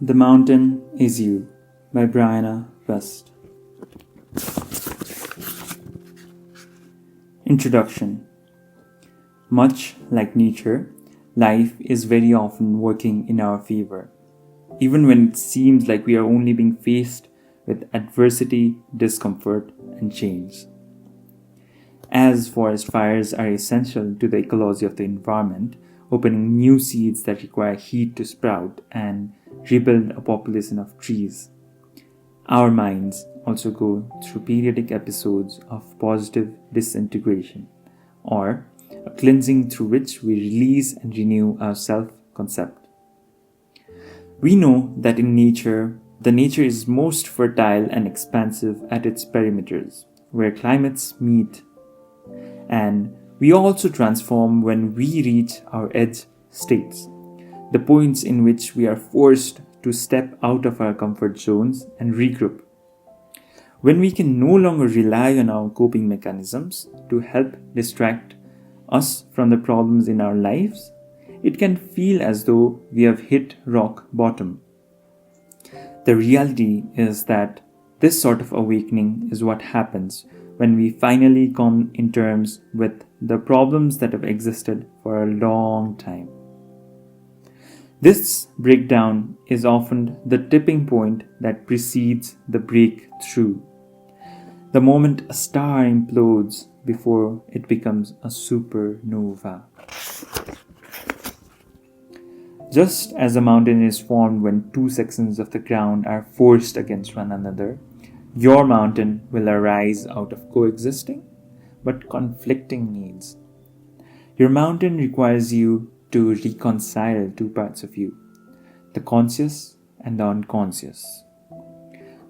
The Mountain is You by Brianna West. Introduction. Much like nature, life is very often working in our favor, even when it seems like we are only being faced with adversity, discomfort, and change. As forest fires are essential to the ecology of the environment, opening new seeds that require heat to sprout and rebuild a population of trees, our minds also go through periodic episodes of positive disintegration, or a cleansing through which we release and renew our self-concept. We know that in nature, the nature is most fertile and expansive at its perimeters, where climates meet, and we also transform when we reach our edge states, the points in which we are forced to step out of our comfort zones and regroup. When we can no longer rely on our coping mechanisms to help distract us from the problems in our lives, it can feel as though we have hit rock bottom. The reality is that this sort of awakening is what happens when we finally come in terms with the problems that have existed for a long time. This breakdown is often the tipping point that precedes the breakthrough, the moment a star implodes before it becomes a supernova. Just as a mountain is formed when two sections of the ground are forced against one another, your mountain will arise out of coexisting but conflicting needs. Your mountain requires you to reconcile two parts of you, the conscious and the unconscious.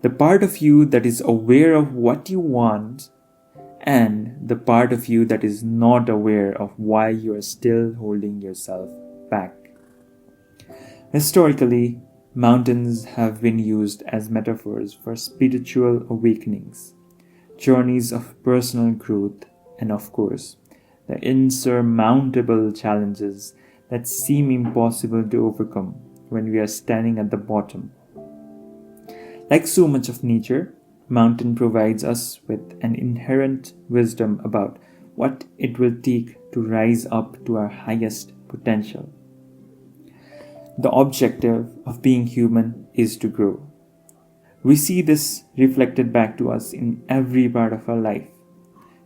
The part of you that is aware of what you want and the part of you that is not aware of why you are still holding yourself back. Historically, mountains have been used as metaphors for spiritual awakenings, journeys of personal growth, and of course, the insurmountable challenges that seem impossible to overcome when we are standing at the bottom. Like so much of nature, mountain provides us with an inherent wisdom about what it will take to rise up to our highest potential. The objective of being human is to grow. We see this reflected back to us in every part of our life.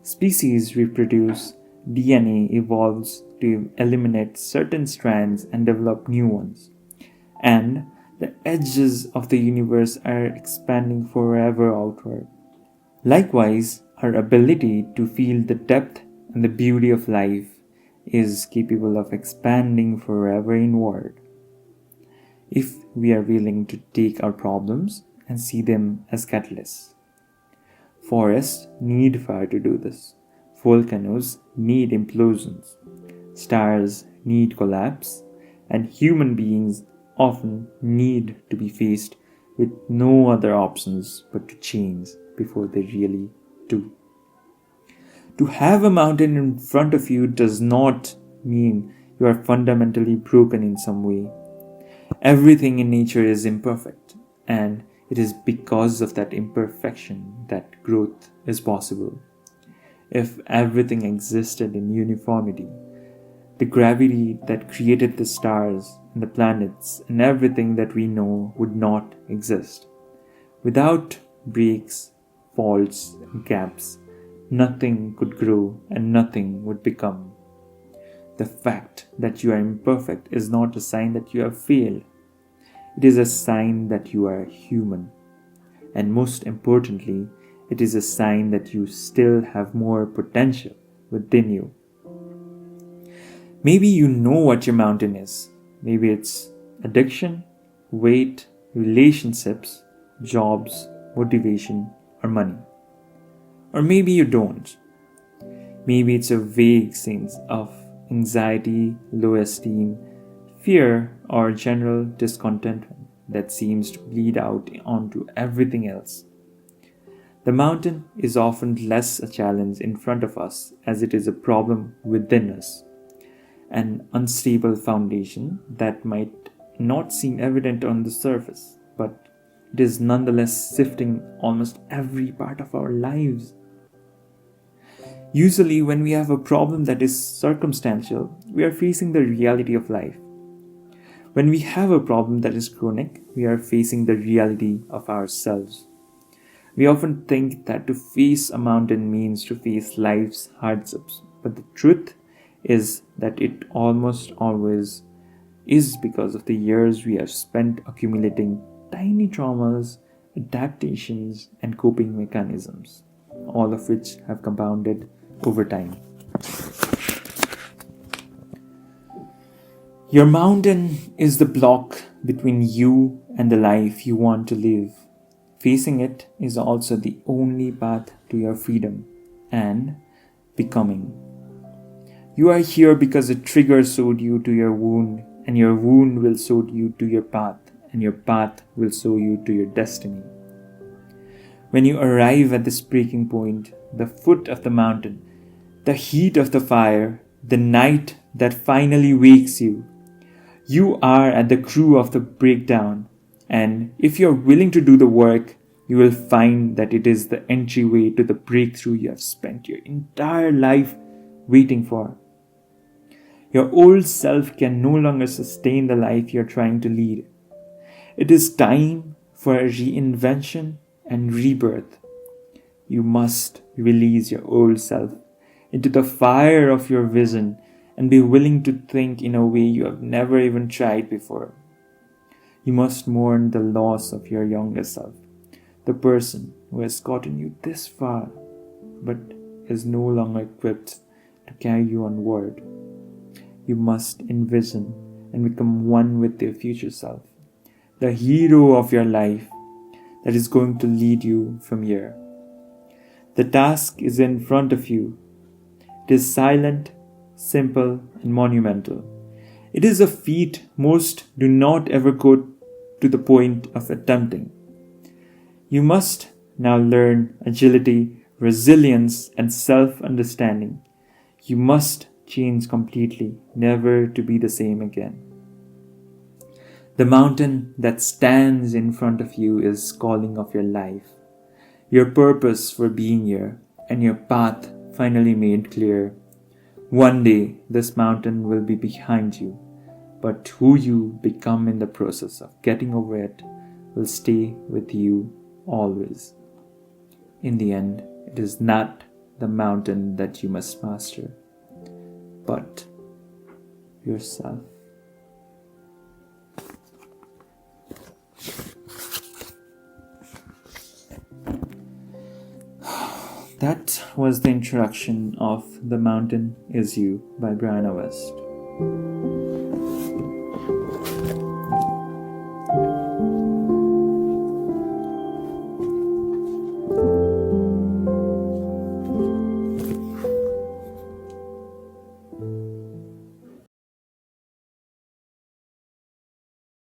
Species reproduce, DNA evolves to eliminate certain strands and develop new ones. And the edges of the universe are expanding forever outward. Likewise, our ability to feel the depth and the beauty of life is capable of expanding forever inward, if we are willing to take our problems and see them as catalysts. Forests need fire to do this. Volcanoes need implosions. Stars need collapse. And human beings often need to be faced with no other options but to change before they really do. To have a mountain in front of you does not mean you are fundamentally broken in some way. Everything in nature is imperfect, and it is because of that imperfection that growth is possible. If everything existed in uniformity, the gravity that created the stars and the planets and everything that we know would not exist. Without breaks, faults, and gaps, nothing could grow and nothing would become. The fact that you are imperfect is not a sign that you have failed. It is a sign that you are human. And most importantly, it is a sign that you still have more potential within you. Maybe you know what your mountain is. Maybe it's addiction, weight, relationships, jobs, motivation, or money. Or maybe you don't. Maybe it's a vague sense of anxiety, low esteem, fear, or general discontentment that seems to bleed out onto everything else. The mountain is often less a challenge in front of us as it is a problem within us, an unstable foundation that might not seem evident on the surface, but it is nonetheless sifting almost every part of our lives. Usually, when we have a problem that is circumstantial, we are facing the reality of life. When we have a problem that is chronic, we are facing the reality of ourselves. We often think that to face a mountain means to face life's hardships, but the truth is that it almost always is because of the years we have spent accumulating tiny traumas, adaptations, and coping mechanisms, all of which have compounded over time. Your mountain is the block between you and the life you want to live. Facing it is also the only path to your freedom and becoming. You are here because a trigger showed you to your wound, and your wound will show you to your path, and your path will show you to your destiny. When you arrive at this breaking point, the foot of the mountain, the heat of the fire, the night that finally wakes you, you are at the crew of the breakdown, and if you're willing to do the work, you will find that it is the entryway to the breakthrough you have spent your entire life waiting for. Your old self can no longer sustain the life you're trying to lead. It is time for a reinvention and rebirth. You must release your old self into the fire of your vision and be willing to think in a way you have never even tried before. You must mourn the loss of your younger self, the person who has gotten you this far but is no longer equipped to carry you onward. You must envision and become one with your future self, the hero of your life that is going to lead you from here. The task is in front of you. It is silent, simple, and monumental. It is a feat most do not ever go to the point of attempting. You must now learn agility, resilience, and self-understanding. You must change completely, never to be the same again. The mountain that stands in front of you is calling of your life, your purpose for being here, and your path finally made clear. One day, this mountain will be behind you, but who you become in the process of getting over it will stay with you always. In the end, it is not the mountain that you must master, but yourself. That was the introduction of The Mountain Is You by Brianna West.